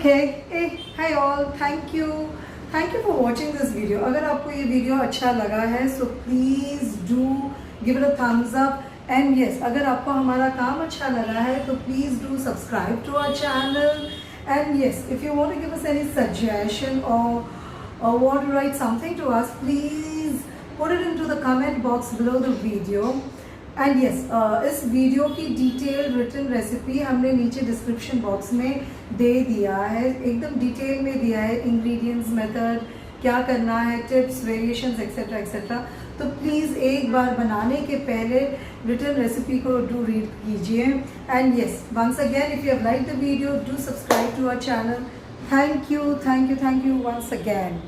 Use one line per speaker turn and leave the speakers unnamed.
Hi all, thank you for watching this video. अगर आपको ये वीडियो अच्छा लगा है so please do give it a thumbs up and yes, अगर आपको हमारा काम अच्छा लगा है तो please do subscribe to our channel and yes, if you want to give us any suggestion or want to write something to us, please put it into the comment box below the video. And yes इस video की detail written recipe हमने नीचे description box में दे दिया है, एकदम detail में दिया है, इंग्रेडिएंट्स, मेथड, क्या करना है, टिप्स, वेरिएशंस एक्सेट्रा एक्सेट्रा. तो प्लीज़ एक बार बनाने के पहले रिटन रेसिपी को डू रीड कीजिए. And yes, once again if you have like the video do subscribe to our channel. Thank you once again.